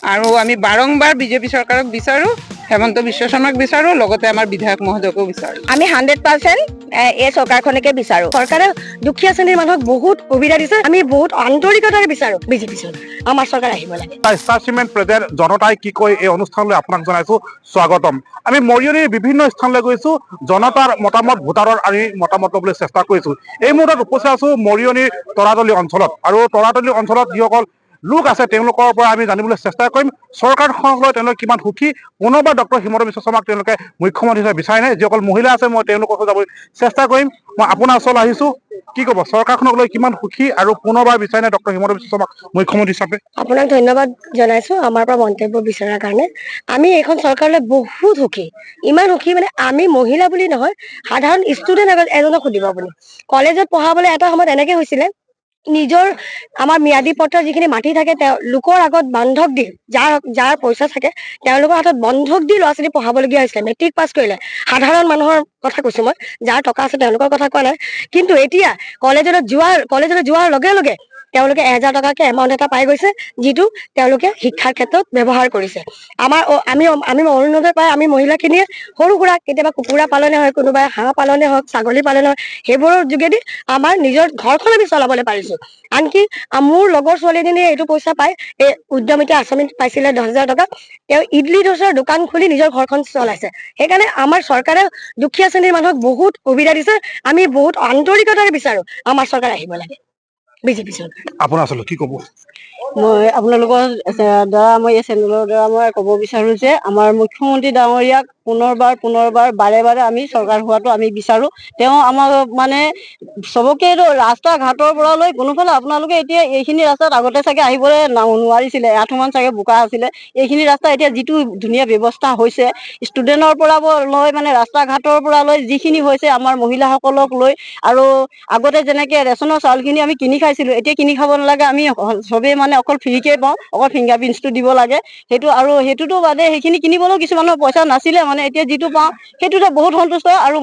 আৰু আমি বাৰংবাৰ বিজেপি চৰকাৰক বিচাৰো, হেমন্ত বিশ্ব শৰ্মাক বিচাৰো, লগতে আমাৰ বিধায়ক মহোদয়কো বিচাৰো। আমি 100% এই চৰকাৰখনকে বিচাৰো। চৰকাৰে দুখীয়া শ্ৰেণীৰ মানুহক বহুত সুবিধা দিছে। আমি বহুত আন্তৰিকতাৰে বিচাৰো বিজেপি চৰকাৰ, আমাৰ চৰকাৰ আহিব লাগে। ষ্টাৰ চিমেণ্ট প্ৰেজেণ্ট জনতাই কি কয় এই অনুষ্ঠানলৈ আপোনাক জনাইছো স্বাগতম। আমি মৰিয়নিৰ বিভিন্ন স্থানলৈ গৈছো, জনতাৰ মতামত ভোটাৰৰ আমি মতামত ল'বলৈ চেষ্টা কৰিছো। এই মুহূৰ্তত উপস্থিত আছো মৰিয়নিৰ তৰাতলী অঞ্চলত, আৰু তৰাতলী অঞ্চলত যিসকল লোক আছে তেওঁলোকৰ পৰা আমি জানিবলৈ চেষ্টা কৰিম চৰকাৰখনক লৈ তেওঁলোকে কিমান সুখী, পুনৰবাৰ ডক্টৰ হিমন্ত বিশ্ব শৰ্মাক তেওঁলোকে মুখ্যমন্ত্ৰী হিচাপে বিচাৰে নাই। যিসকল মহিলা আছে মই তেওঁলোকৰ ওচৰত যাবলৈ চেষ্টা কৰিম। মই আপোনাৰ ওচৰলৈ আহিছো, কি ক'ব চৰকাৰখনক লৈ কিমান সুখী আৰু পুনৰবাৰ বিচাৰে নাই ডক্টৰ হিমন্ত বিশ্ব শৰ্মাক মুখ্যমন্ত্ৰী হিচাপে? আপোনাক ধন্যবাদ জনাইছো আমাৰ পৰা মন্তব্য বিচৰাৰ কাৰণে। আমি এইখন চৰকাৰলৈ বহুত সুখী, ইমান সুখী মানে আমি মহিলা বুলি নহয়, সাধাৰণ ষ্টুডেণ্ট এজনক সুধিব আপুনি। কলেজত পঢ়াবলৈ এটা সময়ত এনেকে হৈছিলে, নিজৰ আমাৰ ম্যাদী পত্ৰ যিখিনি মাটি থাকে তেওঁলোকৰ আগত বন্ধক দি, যাৰ পইচা থাকে তেওঁলোকৰ হাতত বন্ধক দি ল'ৰা ছোৱালী পঢ়াবলগীয়া হৈছিলে। মেট্ৰিক পাছ কৰিলে, সাধাৰণ মানুহৰ কথা কৈছো মই, যাৰ টকা আছে তেওঁলোকৰ কথা কোৱা নাই। কিন্তু এতিয়া কলেজলৈ যোৱাৰ লগে লগে তেওঁলোকে 1000 টকাকে এমাউণ্ট এটা পাই গৈছে, যিটো তেওঁলোকে শিক্ষাৰ ক্ষেত্ৰত ব্যৱহাৰ কৰিছে। আমি অৰুণোদয় পাই আমি মহিলাখিনিয়ে সৰু সুৰা কেতিয়াবা কুকুৰা পালনে হয়, কোনোবাই হাঁহ পালনে হওক, ছাগলী পালনে হওক, সেইবোৰৰ যোগেদি আমাৰ নিজৰ ঘৰখন আমি চলাবলৈ পাৰিছো। আনকি মোৰ লগৰ ছোৱালী এজনীয়ে এইটো পইচা পাই, এই উদ্যমিতা আঁচনি পাইছিলে 10,000 টকা, তেওঁ ইডলি দোচাৰ দোকান খুলি নিজৰ ঘৰখন চলাইছে। সেইকাৰণে আমাৰ চৰকাৰে দুখীয়া শ্ৰেণীৰ মানুহক বহুত সুবিধা দিছে। আমি বহুত আন্তৰিকতাৰে বিচাৰো আমাৰ চৰকাৰ আহিব লাগে, বিজেপি চৰকাৰ। আপোনাৰ আচলতে কি ক'ব? মই আপোনালোকৰ দ্বাৰা মই এই চেনেলৰ দ্বাৰা মই ক'ব বিচাৰো যে আমাৰ মুখ্যমন্ত্ৰী ডাঙৰীয়াক পুনৰবাৰ বাৰে আমি চৰকাৰ হোৱাটো আমি বিচাৰো। তেওঁ আমাক মানে চবকে ৰাস্তা ঘাটৰ পৰা লৈ কোনোফালে আপোনালোকে এতিয়া এইখিনি ৰাস্তাত আগতে চাগে আহিবলৈ নোৱাৰিছিলে, এআঁঠুমান চাগে বোকা আছিলে। এইখিনি ৰাস্তা এতিয়া যিটো ধুনীয়া ব্যৱস্থা হৈছে, ষ্টুডেণ্টৰ পৰা লৈ মানে ৰাস্তা ঘাটৰ পৰা লৈ যিখিনি হৈছে আমাৰ মহিলাসকলক লৈ, আৰু আগতে যেনেকে ৰেচনৰ চাউলখিনি আমি কিনি খাইছিলো, এতিয়া কিনি খাব নালাগে, আমি চবেই মানে অকল ফ্ৰীকে পাওঁ, অকল ফিংগাৰ প্ৰিণ্টটো দিব লাগে। সেইটোতো বাদে সেইখিনি কিনিবলৈও কিছুমানৰ পইচা নাছিলে, মানে এতিয়া যিটো পাওঁ সেইটোতে বহুত সন্তুষ্ট। আৰু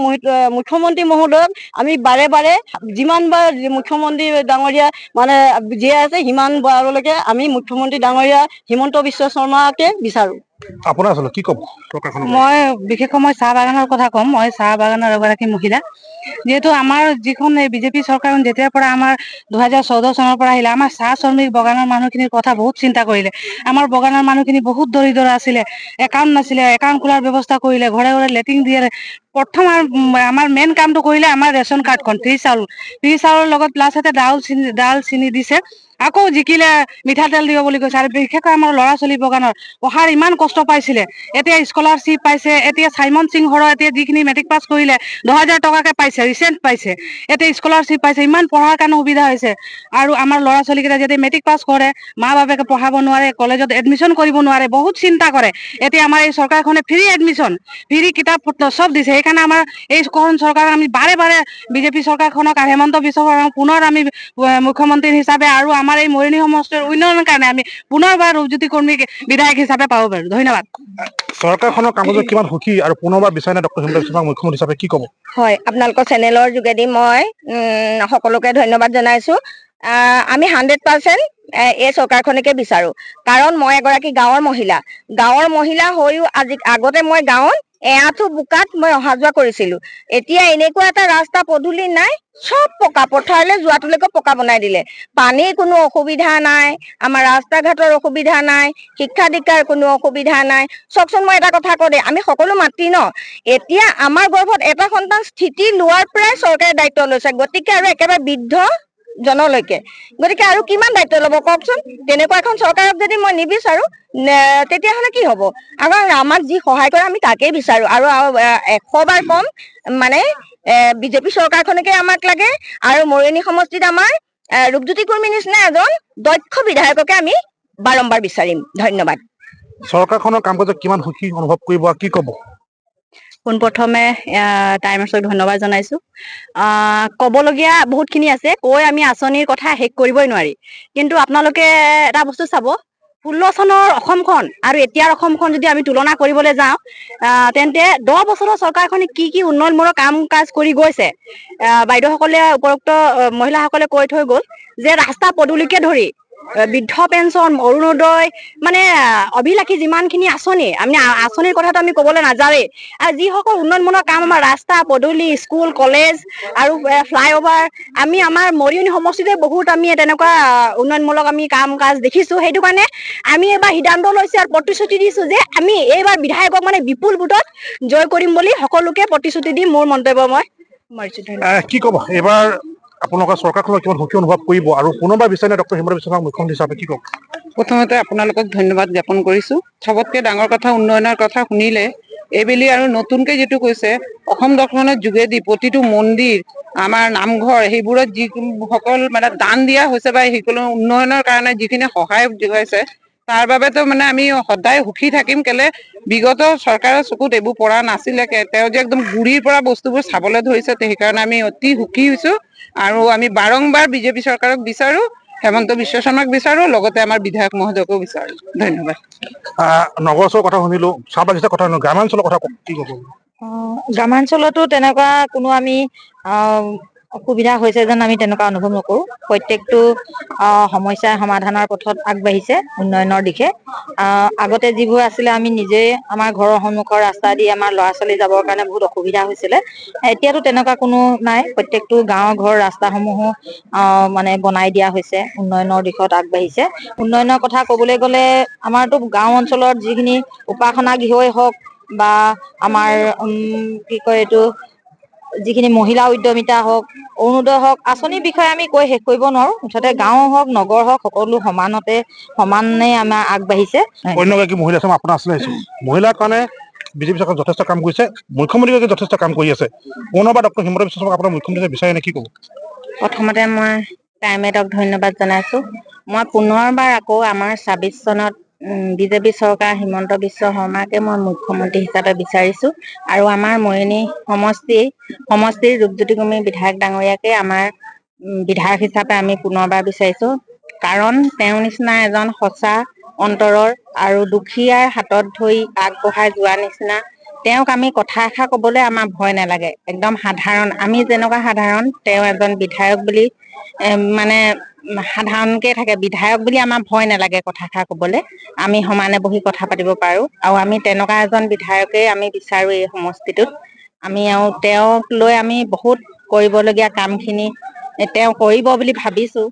মুখ্যমন্ত্ৰী মহোদয়ক আমি বাৰে যিমানবাৰ মুখ্যমন্ত্ৰী ডাঙৰীয়া মানে জীয়াই আছে, সিমান বাৰলৈকে আমি মুখ্যমন্ত্ৰী ডাঙৰীয়া হিমন্ত বিশ্ব শৰ্মাকে বিচাৰো। আপোনাৰ আচলতে কি ক'ব চৰকাৰখনক? মই বিশেষকৈ মই চাহ বাগানৰ কথা ক'ম। মই চাহ বাগানৰ এগৰাকী মহিলা। যিহেতু আমাৰ যিখন এই বিজেপি চৰকাৰ যেতিয়াৰ পৰা আমাৰ 2014 চনৰ পৰা আহিলে, আমাৰ চাহ শ্ৰমিক বাগানৰ মানুহখিনিৰ কথা বহুত চিন্তা কৰিলে। আমাৰ বাগানৰ মানুহখিনি বহুত দৰিদ্ৰ আছিলে, একাউণ্ট নাছিলে, একাউণ্ট খোলাৰ ব্যৱস্থা কৰিলে, ঘৰে ঘৰে লেট্ৰিন দিয়ে। প্ৰথম আমাৰ মেইন কামটো কৰিলে আমাৰ ৰেচন কাৰ্ডখন, ফ্ৰী চাউলৰ লগত প্লাছ এটা ডাল চিনি দিছে। আকৌ জিকিলে মিঠাতেল দিব বুলি কৈছে। আৰু বিশেষকৈ আমাৰ ল'ৰা ছোৱালী বাগানৰ পঢ়াৰ ইমান কষ্ট পাইছিলে, এতিয়া স্কলাৰশ্বিপ পাইছে। এতিয়া চাইমন সিংহৰ এতিয়া যিখিনি মেট্ৰিক পাছ কৰিলে 10,000 টকাকে পাইছে, ৰিচেণ্ট পাইছে। এতিয়া স্কলাৰশ্বিপ পাইছে, ইমান পঢ়াৰ কাৰণে সুবিধা হৈছে। আৰু আমাৰ ল'ৰা ছোৱালীকেইটা যদি মেট্ৰিক পাছ কৰে, মা বাপেকে পঢ়াব নোৱাৰে, কলেজত এডমিশ্যন কৰিব নোৱাৰে, বহুত চিন্তা কৰে। এতিয়া আমাৰ এই চৰকাৰখনে ফ্ৰী এডমিশ্যন, ফ্ৰী কিতাপ পত্ৰ চব দিছে। সেইকাৰণে আমাৰ এইখন চৰকাৰ আমি বাৰে বিজেপি চৰকাৰখনক আৰু হেমন্ত বিশ্ব শৰ্মাক পুনৰ আমি মুখ্যমন্ত্ৰী হিচাপে আৰু আমাৰ এই মৰিয়নি সমষ্টিৰ উন্নয়নৰ কাৰণে আমি পুনৰবাৰ ৰূপজ্যোতি কৰ্মীক বিধায়ক হিচাপে পাব পাৰো। ধন্যবাদ। চৰকাৰখনৰ কামত কিমান সুখী আৰু পুনৰবাৰ বিচাৰে নাই ডক্টৰ হিমন্ত বিশ্ব শৰ্মাক মুখ্যমন্ত্ৰী হিচাপে, কি ক'ব? হয়, আপোনালোকৰ চেনেলৰ যোগেদি মই সকলোকে ধন্যবাদ জনাইছো। আমি 100% এই চৰকাৰখনকে বিচাৰো। কাৰণ মই এগৰাকী গাঁৱৰ মহিলা হৈও আগতে মই গাঁৱত এআঁঠু বোকাত মই অহা যোৱা কৰিছিলো। এতিয়া এনেকুৱা এটা ৰাস্তা পদূলি নাই, চব পকা, পথাৰলৈ যোৱাটোলৈকে পকা বনাই দিলে। পানীৰ কোনো অসুবিধা নাই, আমাৰ ৰাস্তা ঘাটৰ অসুবিধা নাই, শিক্ষা দীক্ষাৰ কোনো অসুবিধা নাই। চাওকচোন, মই এটা কথা কওঁ দেই, আমি সকলো মাতৃ ন, এতিয়া আমাৰ গৰ্ভত এটা সন্তান স্থিতি লোৱাৰ পৰাই চৰকাৰে দায়িত্ব লৈছে। গতিকে আৰু একেবাৰে বৃদ্ধ জনলৈকে, গতিকে আৰু কিমান দায়িত্ব ল'ব কওকচোন? তেনেকুৱা এখন চৰকাৰক যদি মই নিবিচাৰো, তেতিয়াহ'লে কি হ'ব? আমাক যি সহায় কৰে আমি তাকেই বিচাৰো। আৰু 100 বাৰ কম, মানে বিজেপি চৰকাৰখনকে আমাক লাগে। আৰু মৰিয়নি সমষ্টিত আমাৰ ৰূপজ্যোতি কুৰ্মীৰ নিচিনা এজন দক্ষ বিধায়ককে আমি বাৰম্বাৰ বিচাৰিম। ধন্যবাদ। চৰকাৰখনৰ কাম কাজত কিমান সুখী অনুভৱ কৰিব আৰু কি ক'ব? পোনপ্ৰথমে টাইমছক ধন্যবাদ জনাইছো। ক'বলগীয়া বহুতখিনি আছে, কৈ আমি আঁচনিৰ কথা শেষ কৰিবই নোৱাৰি। কিন্তু আপোনালোকে এটা বস্তু চাব, 16 চনৰ অসমখন আৰু এতিয়াৰ অসমখন যদি আমি তুলনা কৰিবলৈ যাওঁ, তেন্তে 10 বছৰৰ চৰকাৰখনে কি উন্নয়নমূলক কাম কাজ কৰি গৈছে। বাইদেউসকলে উপৰোক্ত মহিলাসকলে কৈ থৈ গ'ল যে ৰাস্তা পদূলিকে ধৰি বৃদ্ধ পেঞ্চন, অৰুণোদয়, মানে অভিলাষী যিমানখিনি আঁচনি, আমি আঁচনিৰ কথাটো আমি ক'বলৈ নাযাওঁৱেই। আৰু যিসকল উন্নয়নমূলক কাম, আমাৰ ৰাস্তা পদূলি, স্কুল, কলেজ আৰু ফ্লাইঅভাৰ, আমি আমাৰ মৰিয়নি সমষ্টিতে বহুত আমি তেনেকুৱা উন্নয়নমূলক আমি কাম কাজ দেখিছো। সেইটো কাৰণে আমি এইবাৰ সিদ্ধান্ত লৈছো আৰু প্ৰতিশ্ৰুতি দিছো যে আমি এইবাৰ বিধায়কক মানে বিপুল ভোটত জয় কৰিম বুলি সকলোকে প্ৰতিশ্ৰুতি দি মোৰ মন্তব্য মই মাৰিছো। কি ক'ব এইবাৰ আপোনালোকৰ চৰকাৰখনৰ কিমান সুখী অনুভৱ কৰিব আৰু পুনৰবাৰ বিচাৰে ডক্টৰ হিমন্ত বিশ্ব শৰ্মাক মুখ্যমন্ত্ৰী হিচাপে কি ক'ব? প্ৰথমতে আপোনালোকক ধন্যবাদ জ্ঞাপন কৰিছো। চবতকে ডাঙৰ কথা, উন্নয়নৰ কথা শুনিলে এইবেলি আৰু নতুনকে যিটো কৈছে অসম দৰ্শনৰ যোগেদি প্ৰতিটো মন্দিৰ, আমাৰ নামঘৰ, সেইবোৰত যিসকল মানে দান দিয়া হৈছে বা সেইসকলৰ উন্নয়নৰ কাৰণে যিখিনি সহায় যোগাইছে, তাৰ বাবেতো মানে আমি সদায় সুখী থাকিম। কেলে বিগত চৰকাৰৰ চকুত এইবোৰ পৰা নাছিলে, তেওঁ যে একদম গুৰিৰ পৰা বস্তুবোৰ চাবলৈ ধৰিছে, সেইকাৰণে আমি অতি সুখী হৈছো। আৰু আমি বাৰংবাৰ বিজেপি চৰকাৰক বিচাৰো, হেমন্ত বিশ্ব শৰ্মাক বিচাৰো, লগতে আমাৰ বিধায়ক মহোদয়কো বিচাৰো। ধন্যবাদ। নগৰ অঞ্চলৰ কথা শুনিলো, চাহ বাগিচাৰ কথা শুনিলো, গ্ৰামাঞ্চলৰ কথা কি ক'ব? গ্ৰামাঞ্চলতো তেনেকুৱা কোনো আমি অসুবিধা হৈছে যেন আমি তেনেকুৱা অনুভৱ নকৰো। প্ৰত্যেকটো সমস্যা সমাধানৰ পথত আগবাঢ়িছে উন্নয়নৰ দিশে। আগতে যিবোৰ আছিলে আমি নিজে আমাৰ ঘৰৰ সন্মুখৰ ৰাস্তা দি আমাৰ ল'ৰা ছোৱালী যাবৰ কাৰণে বহুত অসুবিধা হৈছিলে, এতিয়াতো তেনেকুৱা কোনো নাই। প্ৰত্যেকটো গাঁৱৰ ঘৰ ৰাস্তাসমূহো মানে বনাই দিয়া হৈছে, উন্নয়নৰ দিশত আগবাঢ়িছে। উন্নয়নৰ কথা ক'বলৈ গ'লে আমাৰতো গাঁও অঞ্চলত যিখিনি উপাসনা গৃহই হওক বা আমাৰ কি কয় এইটো, যিখিনি মহিলা উদ্যমিতা হওক, অৰুণোদয় হওক, আঁচনিৰ বিষয়ে আমি কৈ শেষ কৰিব নোৱাৰো। মুঠতে গাঁও হওক নগৰ হওক সকলো সমানে আমাৰ আগবাঢ়িছে। অন্য এগৰাকী মহিলা আছে, আপোনাৰ আছিলে মহিলাৰ কাৰণে বিজেপি চৰকাৰ যথেষ্ট কাম কৰিছে, মুখ্যমন্ত্ৰীগৰাকীয়ে যথেষ্ট কাম কৰি আছে। পুনৰবাৰ ডক্টৰ হিমন্ত বিশ্ব শৰ্মাক আপোনাৰ মুখ্যমন্ত্ৰী বিচাৰে নে কি ক'ব? প্ৰথমতে মই টাইমেটক ধন্যবাদ জনাইছো। মই পুনৰবাৰ আকৌ আমাৰ 26 চনত বিজেপি চৰকাৰ হিমন্ত বিশ্ব শৰ্মাকে মই মুখ্যমন্ত্ৰী হিচাপে বিচাৰিছো। আৰু আমাৰ মৰিয়নি সমষ্টিৰ ৰূপজ্যোতি কুৰ্মী বিধায়ক ডাঙৰীয়াকে আমাৰ বিধায়ক হিচাপে আমি পুনৰবাৰ বিচাৰিছো। কাৰণ তেওঁৰ নিচিনা এজন সঁচা অন্তৰৰ আৰু দুখীয়াৰ হাতত ধৰি আগবঢ়াই যোৱা নিচিনা তেওঁক আমি কথা এষাৰ কবলৈ আমাৰ ভয় নালাগে। একদম সাধাৰণ, আমি যেনেকুৱা সাধাৰণ, তেওঁ এজন বিধায়ক বুলি মানে সাধাৰণকে থাকে। বিধায়ক বুলি আমাৰ ভয় নালাগে কথা এষাৰ কবলৈ, আমি সমানে বহি কথা পাতিব পাৰো। আৰু আমি তেনেকুৱা এজন বিধায়কে আমি বিচাৰো এই সমষ্টিটোত। আমি আৰু তেওঁক লৈ আমি বহুত কৰিবলগীয়া কামখিনি তেওঁ কৰিব বুলি ভাবিছো।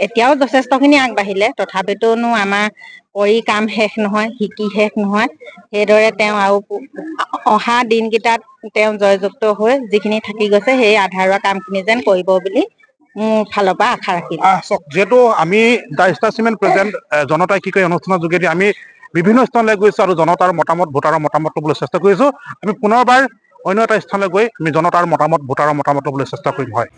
এতিয়াও যথেষ্টখিনি আগবাঢ়িলে, তথাপিতোনো আমাৰ কৰি কাম শেষ নহয়, শিকি শেষ নহয়। সেইদৰে তেওঁ আৰু অহা দিনকেইটাত তেওঁ জয়যুক্ত হৈ যিখিনি থাকি গৈছে সেই আধাৰুৱা কামখিনি যেন কৰিব বুলি মোৰ ফালৰ পৰা আশা ৰাখিছো। যিহেতু আমি দ্য ষ্টাৰ চিমেণ্ট প্ৰেজেণ্ট জনতাই কি কয় অনুষ্ঠানৰ যোগেদি আমি বিভিন্ন স্থানলৈ গৈছো আৰু জনতাৰ মতামত, ভোটাৰৰ মতামত ল'বলৈ চেষ্টা কৰিছো। আমি পুনৰবাৰ অন্য এটা স্থানলৈ গৈ আমি জনতাৰ মতামত, ভোটাৰৰ মতামত ল'বলৈ চেষ্টা কৰিম। হয়।